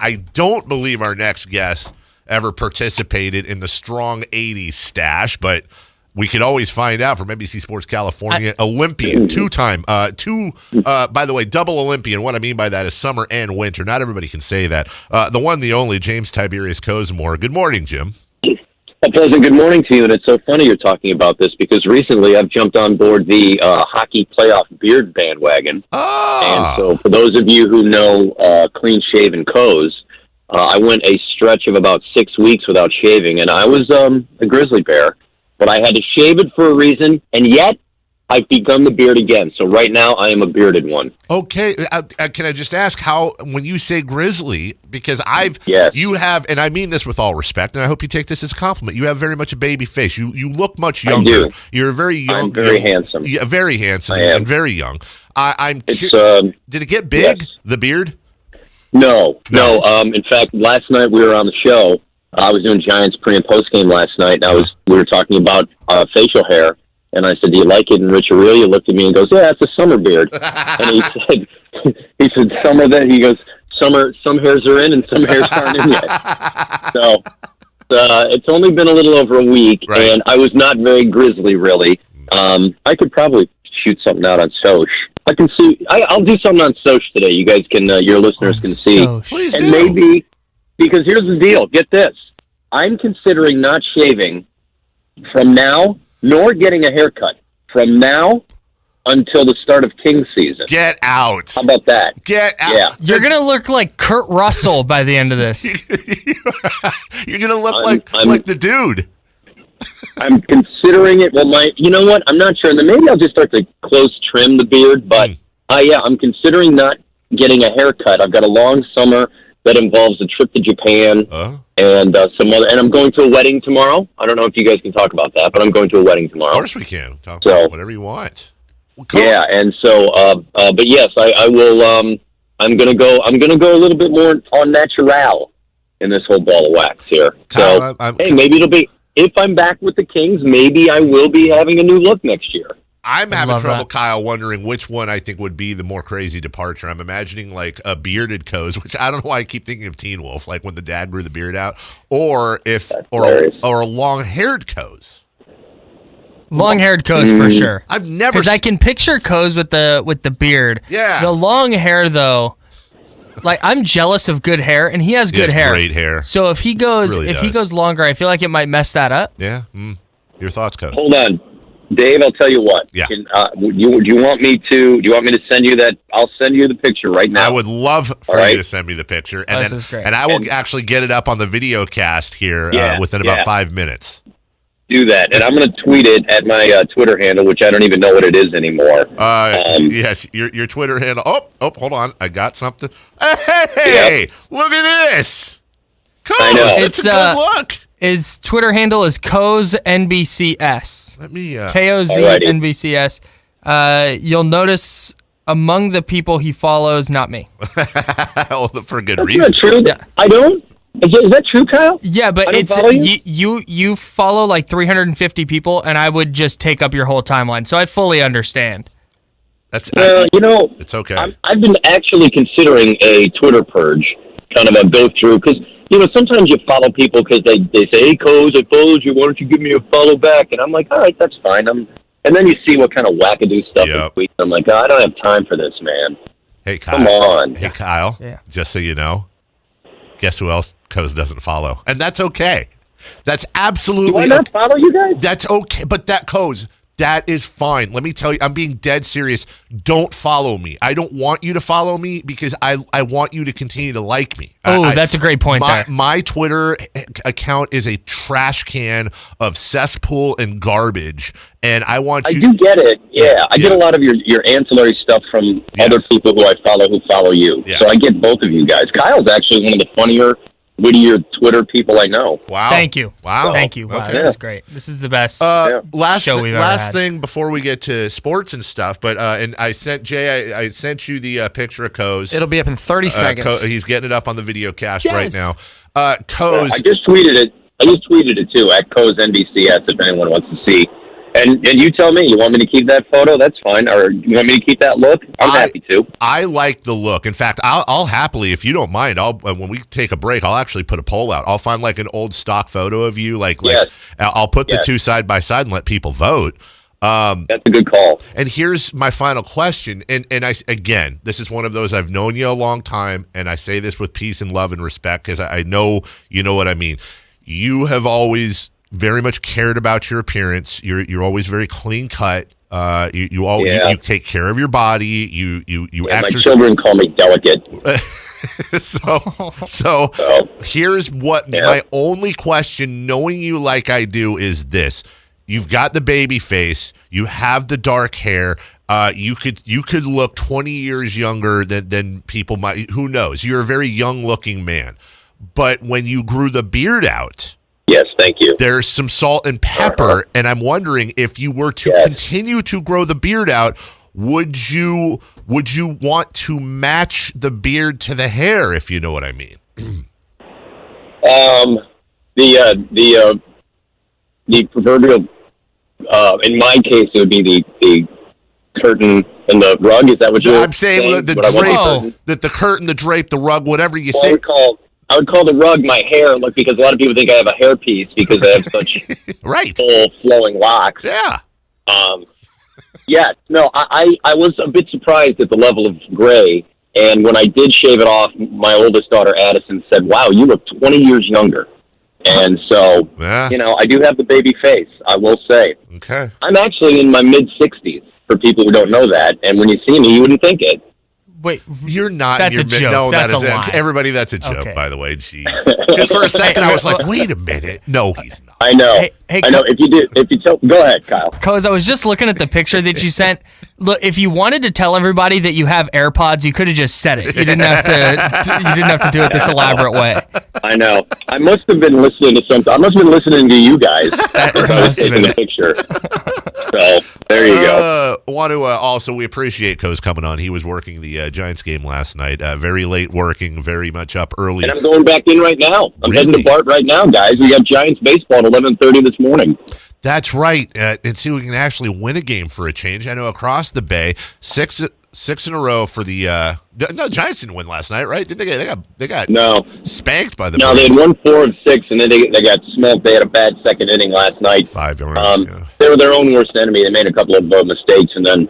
I don't believe our next guest ever participated in the Strong 80s stash, but we could always find out from NBC Sports California. Olympian, two-time, by the way, double Olympian. What I mean by that is summer and winter. Not everybody can say that. The one, the only, James Tiberius Kozimor. Good morning, Jim. A pleasant good morning to you, and it's so funny you're talking about this because recently I've jumped on board the hockey playoff beard bandwagon. And so for those of you who know clean-shaven Koz, I went a stretch of about 6 weeks without shaving, and I was a grizzly bear, but I had to shave it for a reason, and yet I've begun the beard again. So right now I am a bearded one. Okay. Can I just ask how, when you say grizzly, because Yes. you have, and I mean this with all respect, and I hope you take this as a compliment, you have very much a baby face. You look much younger. I do. You're very young. I'm very handsome. Yeah, very handsome I am. and very young. Did it get big, yes. the beard? No. Nice. In fact, last night we were on the show. I was doing Giants pre- and post-game last night, and we were talking about facial hair. And I said, "Do you like it?" And Rich Aurelio looked at me and goes, "Yeah, it's a summer beard." And he said, "Summer." Then he goes, "Summer. Some hairs are in, and some hairs aren't in yet." So it's only been a little over a week, right. And I was not very grizzly, really. I could probably shoot something out on Soch. I can see. I'll do something on Soch today. You guys can, your listeners can see. Please and do. maybe because here's the deal. Get this. I'm considering not shaving from now. Nor getting a haircut from now until the start of King season. Get out. How about that? Get out. Yeah. You're going to look like Kurt Russell by the end of this. You're going to look like the dude. I'm considering it. Well, you know what? I'm not sure. And then maybe I'll just start to close trim the beard. But, I'm considering not getting a haircut. I've got a long summer that involves a trip to Japan and some other. And I'm going to a wedding tomorrow. I don't know if you guys can talk about that, but I'm going to a wedding tomorrow. Of course we can. Talk about whatever you want. Yeah, and so, but yes, I will. I'm gonna go a little bit more on natural in this whole ball of wax here. So, hey, maybe it'll be if I'm back with the Kings. Maybe I will be having a new look next year. I'm having trouble, Kyle, wondering which one I think would be the more crazy departure. I'm imagining like a bearded Koz, which I don't know why I keep thinking of Teen Wolf, like when the dad grew the beard out, or a long-haired Koz. Long-haired Koz for sure. I've never because I can picture Koz with the beard. Yeah. The long hair though, like I'm jealous of good hair, and he has good hair. Great hair. So if he goes He goes longer, I feel like it might mess that up. Yeah. Your thoughts, Koz? Hold on. Dave, I'll tell you what. Yeah. Do you want me to send you that? I'll send you the picture right now. I would love for you to send me the picture, and this is great. And I will actually get it up on the video cast here within about 5 minutes. Do that, and I'm going to tweet it at my Twitter handle, which I don't even know what it is anymore. Yes, your Twitter handle. Oh, hold on, I got something. Hey, look at this. Koz, I know. It's a good look. His Twitter handle is Koz NBCS. Let me KOZ NBCS. You'll notice among the people he follows, not me. Well, for a good That's reason. not true. Yeah. I don't. Is that true, Kyle? Yeah, but it's you follow like 350 people, and I would just take up your whole timeline. So I fully understand. It's okay. I've been actually considering a Twitter purge, kind of a go through because. Sometimes you follow people because they say, "Hey, Koz, I followed you. Why don't you give me a follow back?" And I'm like, "All right, that's fine." And then you see what kind of wackadoo stuff they tweet. I'm like, I don't have time for this, man. Hey, Kyle. Come on. Hey, Kyle. Yeah. Just so you know, guess who else Koz doesn't follow? And that's okay. That's absolutely. Do I not follow you guys? That's okay, but that Koz. That is fine. Let me tell you, I'm being dead serious. Don't follow me. I don't want you to follow me because I want you to continue to like me. That's a great point there. My Twitter account is a trash can of cesspool and garbage, and I want you... I do get it. Yeah, I get a lot of your ancillary stuff from other people who I follow who follow you. Yeah. So I get both of you guys. Kyle's actually one of the funnier, wittier Twitter people I know. Wow. Thank you. Wow. Thank you. Wow, okay. This is great. This is the best show we've ever had. Last thing before we get to sports and stuff, but and I sent I sent you the picture of Koz. It'll be up in 30 seconds. He's getting it up on the video cast right now. Koz. I just tweeted it. I just tweeted it too at Koz NBCS if anyone wants to see. And you tell me, you want me to keep that photo? That's fine. Or you want me to keep that look? I'm happy to. I like the look. In fact, I'll happily, if you don't mind, when we take a break, I'll actually put a poll out. I'll find like an old stock photo of you. Yes. I'll put the two side by side and let people vote. That's a good call. And here's my final question. And again, this is one of those, I've known you a long time, and I say this with peace and love and respect because I know you know what I mean. You have always very much cared about your appearance. You're always very clean cut. You take care of your body. You my children call me delicate. so here's what my only question, knowing you like I do, is this. You've got the baby face. You have the dark hair. You could look 20 years younger than people might. Who knows? You're a very young looking man. But when you grew the beard out, yes, thank you. there's some salt and pepper, and I'm wondering if you were to continue to grow the beard out, would you want to match the beard to the hair, if you know what I mean? The proverbial, in my case, it would be the curtain and the rug. Is that what you're saying? I'm saying the drape, the curtain, the drape, the rug, whatever you say. I would call the rug my hair, because a lot of people think I have a hairpiece because I have such full flowing locks. Yeah. No, I was a bit surprised at the level of gray, and when I did shave it off, my oldest daughter Addison said, "Wow, you look 20 years younger." And so, I do have the baby face, I will say. Okay. I'm actually in my mid-60s, for people who don't know that, and when you see me, you wouldn't think it. Wait, you're not. That's a joke. No, that's that is a lie. Everybody, that's a joke, by the way. Jeez. Because for a second, I was like, wait a minute. No, he's not. I know. Hey, I know. Go ahead, Kyle. Coz, I was just looking at the picture that you sent. Look, if you wanted to tell everybody that you have AirPods, you could have just said it. You didn't have to do it this elaborate way. I know. I must have been listening to something. I must have been listening to you guys. That must have been the picture. So there you go. Want to also, we appreciate Coz coming on. He was working the Giants game last night. Very late working, very much up early. And I'm going back in right now. I'm heading to Bart right now, guys. We got Giants baseball at 11:30 this morning. That's right. And see, we can actually win a game for a change. I know across the bay, six in a row for the no, Giants didn't win last night, right? Didn't they got spanked by the No, they had won 4 of 6, and then they got smoked. They had a bad second inning last night. 5 yards. They were their own worst enemy. They made a couple of mistakes and then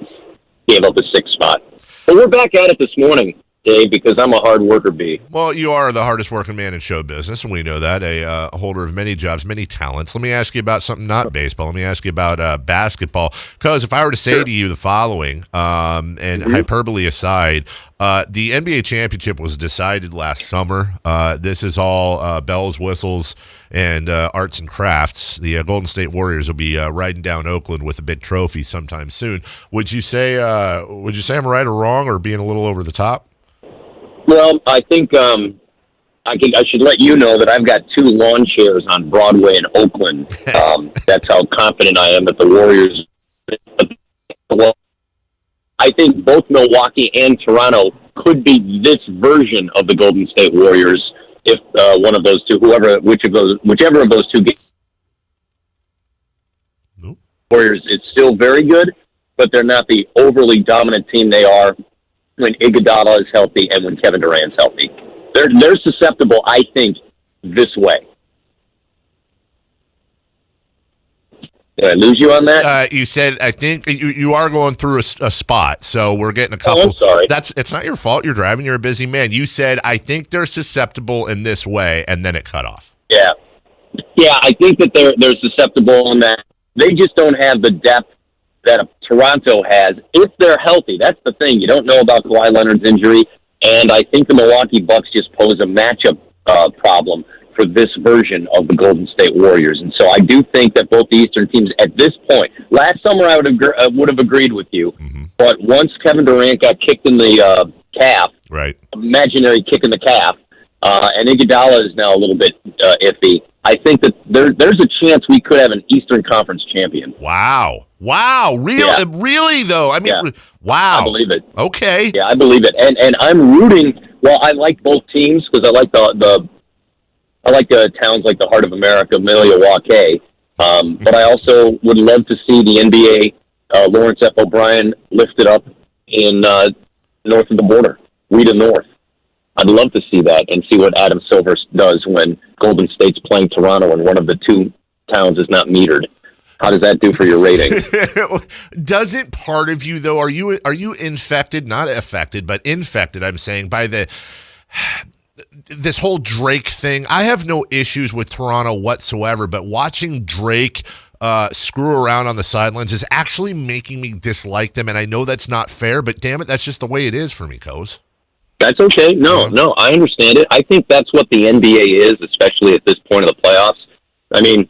gave up a 6th spot. But we're back at it this morning, Dave, because I'm a hard worker, B. Well, you are the hardest working man in show business, and we know that, a holder of many jobs, many talents. Let me ask you about something not baseball. Let me ask you about basketball. Because if I were to say to you the following, and hyperbole aside, the NBA championship was decided last summer. This is all bells, whistles, and arts and crafts. The Golden State Warriors will be riding down Oakland with a big trophy sometime soon. Would you say I'm right or wrong, or being a little over the top? Well, I think I should let you know that I've got 2 lawn chairs on Broadway in Oakland. That's how confident I am that the Warriors. Well, I think both Milwaukee and Toronto could be this version of the Golden State Warriors if one of those two, whichever of those 2 games. Nope. Warriors, it's still very good, but they're not the overly dominant team they are when Iguodala is healthy and when Kevin Durant's healthy. They're susceptible, I think, this way. Did I lose you on that? You said, I think you are going through a spot, so we're getting a couple. Oh, I'm sorry. It's not your fault. You're driving. You're a busy man. You said, I think they're susceptible in this way, and then it cut off. Yeah, I think that they're susceptible on that. They just don't have the depth that Toronto has if they're healthy. That's the thing. You don't know about Kawhi Leonard's injury, and I think the Milwaukee Bucks just pose a matchup problem for this version of the Golden State Warriors. And so I do think that both the Eastern teams at this point, last summer I would have agreed with you, but once Kevin Durant got kicked in the calf, right, imaginary kick in the calf, and Iguodala is now a little bit iffy, I think that there's a chance we could have an Eastern Conference champion. Wow. Really, though? I mean, wow. I believe it. Okay. Yeah, I believe it. And I'm rooting, well, I like both teams because I like the towns like the Heart of America, Milwaukee. But I also would love to see the NBA, Lawrence F. O'Brien, lifted up in north of the border, Rita North. I'd love to see that and see what Adam Silver does when Golden State's playing Toronto and one of the two towns is not metered. How does that do for your rating? Doesn't part of you, though, are you infected, not affected, but infected, I'm saying, by this whole Drake thing? I have no issues with Toronto whatsoever, but watching Drake screw around on the sidelines is actually making me dislike them, and I know that's not fair, but damn it, that's just the way it is for me, Coz. That's okay. No, I understand it. I think that's what the NBA is, especially at this point of the playoffs. I mean,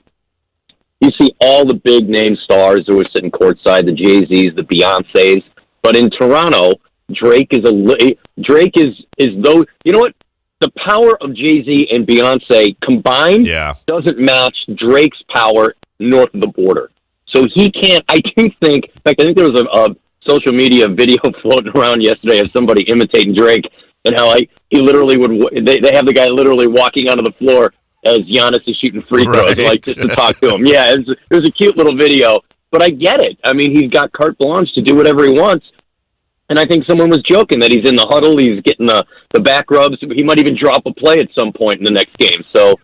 you see all the big name stars who are sitting courtside, the Jay-Z's, the Beyoncés, but in Toronto, Drake is though, you know what? The power of Jay-Z and Beyonce combined doesn't match Drake's power north of the border. So he can't, I do think, in fact, I think there was a social media video floating around yesterday of somebody imitating Drake and how he literally they have the guy literally walking onto the floor as Giannis is shooting free throws, like just to talk to him. Yeah, it was a cute little video, but I get it. I mean, he's got carte blanche to do whatever he wants. And I think someone was joking that he's in the huddle, he's getting the back rubs. He might even drop a play at some point in the next game. So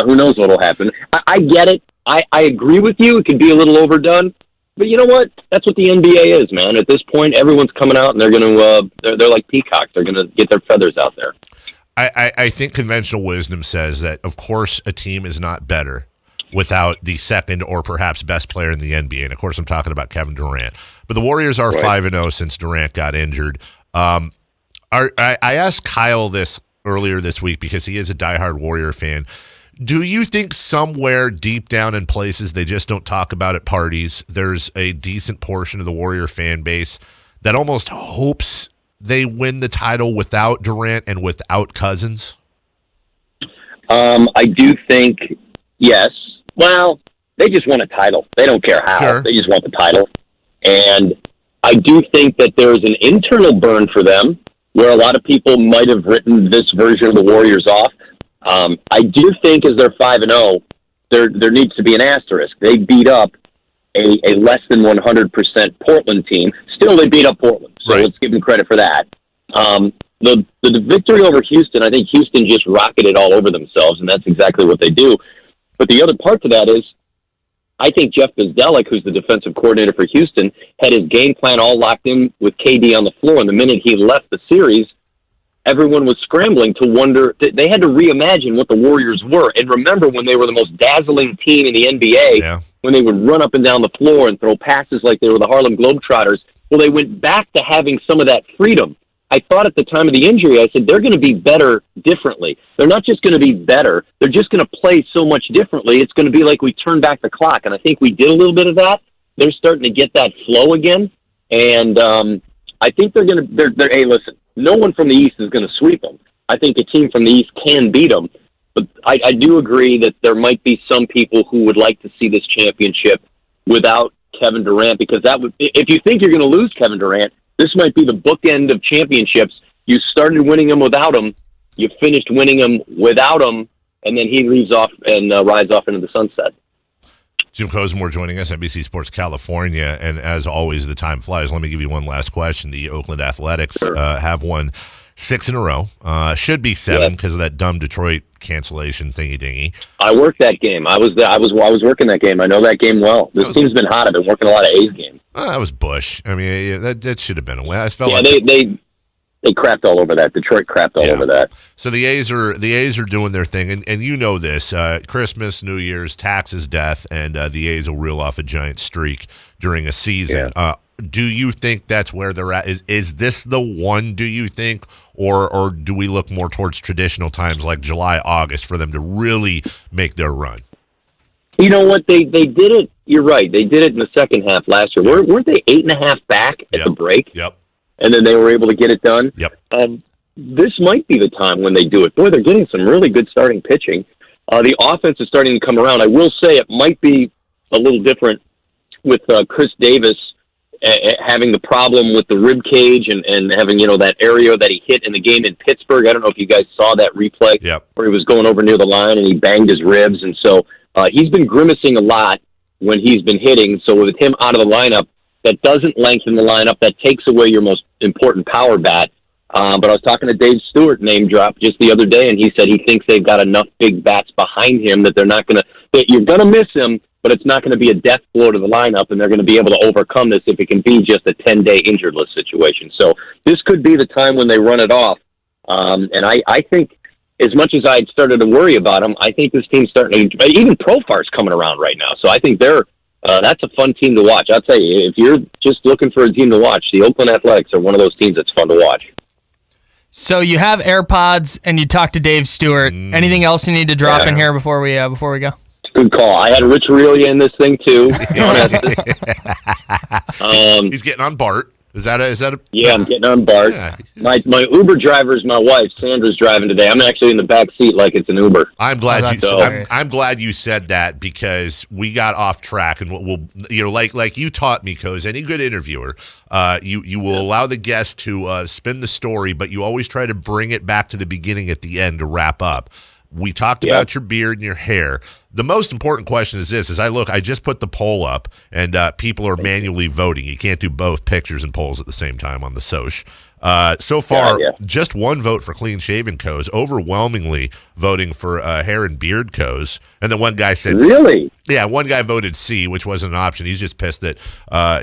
who knows what'll happen. I get it. I agree with you. It could be a little overdone. But you know what? That's what the NBA is, man. At this point, everyone's coming out and they're going to they're like peacocks. They're going to get their feathers out there. I think conventional wisdom says that, of course, a team is not better without the second or perhaps best player in the NBA. And, of course, I'm talking about Kevin Durant. But the Warriors are 5-0 since Durant got injured. I asked Kyle this earlier this week because he is a diehard Warrior fan. Do you think somewhere deep down in places they just don't talk about at parties, there's a decent portion of the Warrior fan base that almost hopes they win the title without Durant and without Cousins? I do think, yes. Well, they just want a title. They don't care how. Sure. They just want the title. And I do think that there's an internal burn for them where a lot of people might have written this version of the Warriors off. I do think as they're 5-0, there needs to be an asterisk. They beat up a less than 100% Portland team. Still, they beat up Portland, so let's give them credit for that. The victory over Houston, I think Houston just rocketed all over themselves, and that's exactly what they do. But the other part to that is, I think Jeff Bezdelik, who's the defensive coordinator for Houston, had his game plan all locked in with KD on the floor, and the minute he left the series, everyone was scrambling to wonder. They had to reimagine what the Warriors were. And remember when they were the most dazzling team in the NBA, when they would run up and down the floor and throw passes like they were the Harlem Globetrotters. Well, they went back to having some of that freedom. I thought at the time of the injury, I said, they're going to be better differently. They're not just going to be better. They're just going to play so much differently. It's going to be like we turn back the clock. And I think we did a little bit of that. They're starting to get that flow again. And I think they're going to, hey, listen, no one from the East is going to sweep them. I think a team from the East can beat them. But I do agree that there might be some people who would like to see this championship without Kevin Durant, because that would, if you think you're going to lose Kevin Durant, this might be the bookend of championships. You started winning them without him, you finished winning them without him, and then he leaves off and rides off into the sunset. Jim Kozimor joining us, NBC Sports California, and as always, the time flies. Let me give you one last question. The Oakland Athletics have won 6 in a row. Should be 7 because of that dumb Detroit cancellation thingy-dingy. I worked that game. I was there. I was working that game. I know that game well. This team's been hot. I've been working a lot of A's games. That was Bush. I mean, that should have been a win. I felt like they crapped all over that. Detroit crapped all over that. So the A's are doing their thing, and you know this. Christmas, New Year's, taxes, death, and the A's will reel off a giant streak during a season. Yeah. Do you think that's where they're at? Is this the one, do you think? Or do we look more towards traditional times like July, August for them to really make their run? You know what? They did it. You're right. They did it in the second half last year. Weren't they 8.5 back at the break? Yep. And then they were able to get it done? Yep. This might be the time when they do it. Boy, they're getting some really good starting pitching. The offense is starting to come around. I will say it might be a little different with Chris Davis having the problem with the rib cage and having, that area that he hit in the game in Pittsburgh. I don't know if you guys saw that replay where he was going over near the line and he banged his ribs. And so he's been grimacing a lot. when he's been hitting. So with him out of the lineup, that doesn't lengthen the lineup. That takes away your most important power bat. But I was talking to Dave Stewart, name drop, just the other day, and he said he thinks they've got enough big bats behind him that they're not going to, that you're going to miss him, but it's not going to be a death blow to the lineup, and they're going to be able to overcome this if it can be just a 10-day injured list situation. So this could be the time when they run it off. And I think, as much as I had started to worry about them, I think this team's starting to, even Profar's coming around right now. So I think that's a fun team to watch. I'll tell you, if you're just looking for a team to watch, the Oakland Athletics are one of those teams that's fun to watch. So you have AirPods and you talk to Dave Stewart. Anything else you need to drop in here before we go? Good call. I had Rich Aurelia in this thing too. He's getting on Bart. Is that a? Yeah, I'm getting on Bart. Yeah. My Uber driver is my wife. Sandra's driving today. I'm actually in the back seat like it's an Uber. I'm glad I'm glad you said that, because we got off track, and we'll like you taught me, Coz. Any good interviewer, you will allow the guest to spin the story, but you always try to bring it back to the beginning at the end to wrap up. We talked about your beard and your hair. The most important question is this: I just put the poll up, and people are manually voting. You can't do both pictures and polls at the same time on the Soch. So far, just one vote for clean shaven Coz, overwhelmingly voting for hair and beard Coz. And then one guy said, really? Yeah, one guy voted C, which wasn't an option. He's just pissed that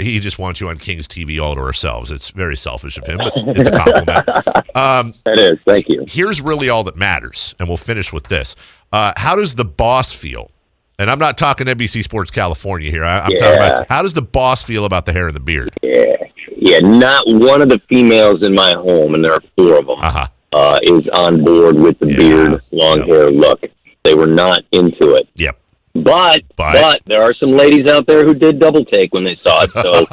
he just wants you on King's TV all to ourselves. It's very selfish of him, but it's a compliment. It is. Thank you. Here's really all that matters, and we'll finish with this. How does the boss feel? And I'm not talking NBC Sports California here. I'm talking about, how does the boss feel about the hair and the beard? Yeah, not one of the females in my home, and there are 4 of them, is on board with the beard, long hair look. They were not into it. Yep. But there are some ladies out there who did double take when they saw it. So,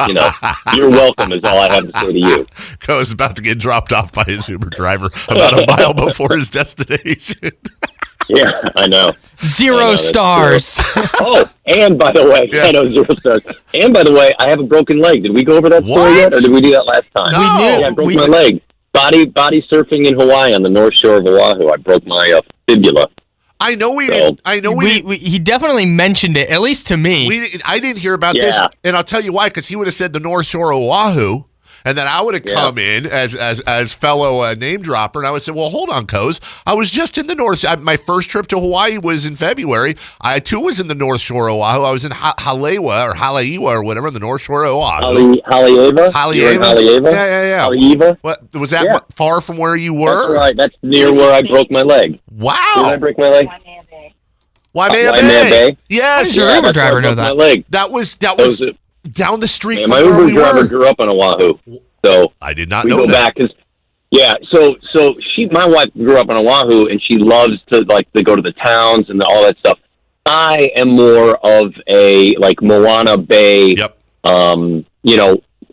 you're welcome is all I have to say to you. Co's about to get dropped off by his Uber driver about a mile before his destination. Yeah, I know. 0 stars. Oh, and by the way, I know 0 stars. And by the way, I have a broken leg. Did we go over that story yet, or did we do that last time? No. We knew. Yeah, I broke my leg. Body surfing in Hawaii on the North Shore of Oahu. I broke my fibula. I know we didn't. He definitely mentioned it, at least to me. I didn't hear about this, and I'll tell you why. Because he would have said the North Shore of Oahu. And then I would have come in as fellow name dropper, and I would say, well, hold on, Coz. I was just in the North. My first trip to Hawaii was in February. I, too, was in the North Shore of Oahu. I was in Haleiwa or whatever, in the North Shore of Oahu. Haleiwa? Haleiwa? Yeah. Haleiwa? What, was that far from where you were? That's right. That's near where I broke my leg. Wow. Did I break my leg? Waimea Bay. Yes, Yes. your Uber driver know that. My leg. That was down the street from my where Uber we driver were. grew up on Oahu, so I did not we know go that. back. So my wife grew up on Oahu, and she loves to go to the towns and all that stuff. I am more of a Moana Bay,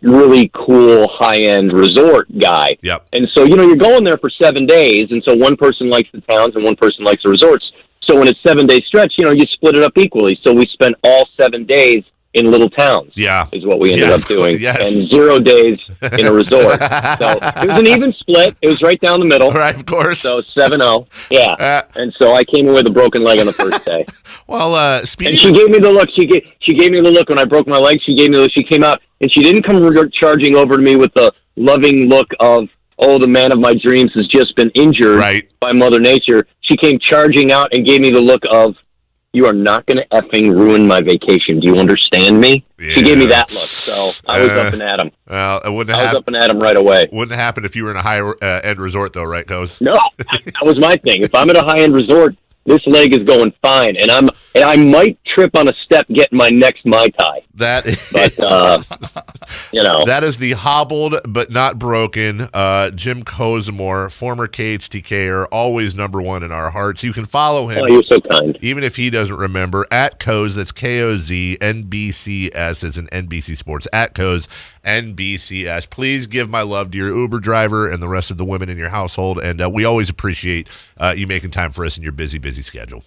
really cool high-end resort guy. Yep. And so you're going there for 7 days, and so one person likes the towns and one person likes the resorts. So when it's 7-day stretch, you split it up equally. So we spent all 7 days in little towns. Yeah, is what we ended up doing. Yes. And 0 days in a resort. So it was an even split. It was right down the middle. Right, of course. So 7-0. Yeah. And so I came in with a broken leg on the first day. Well, speaking. And she gave me the look. She gave me the look when I broke my leg. She gave me the look. She came out and she didn't come charging over to me with the loving look of, oh, the man of my dreams has just been injured by Mother Nature. She came charging out and gave me the look of, you are not going to effing ruin my vacation. Do you understand me? Yeah. She gave me that look, so I was up and at him. Well, it wouldn't I was up and at him right away. Wouldn't happen if you were in a high-end resort, though, right, Coz? No, that was my thing. If I'm at a high-end resort, this leg is going fine, and I might trip on a step getting my next Mai Tai. But that is the hobbled but not broken Jim Kozimor, former KHTKer, always number one in our hearts. You can follow him. Oh, you're so kind. Even if he doesn't remember, at Coz. That's KOZ, NBCS as in NBC Sports, at Coz, NBCS. Please give my love to your Uber driver and the rest of the women in your household, and we always appreciate you making time for us in your busy schedule.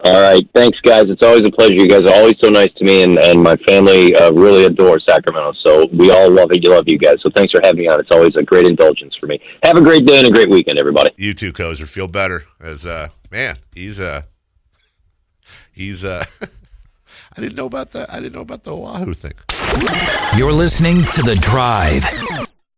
All right. Thanks, guys. It's always a pleasure. You guys are always so nice to me, and my family really adore Sacramento. So we all love you guys. So thanks for having me on. It's always a great indulgence for me. Have a great day and a great weekend, everybody. You too, Kozer. Feel better. As man, he's I didn't know about the Oahu thing. You're listening to The Drive.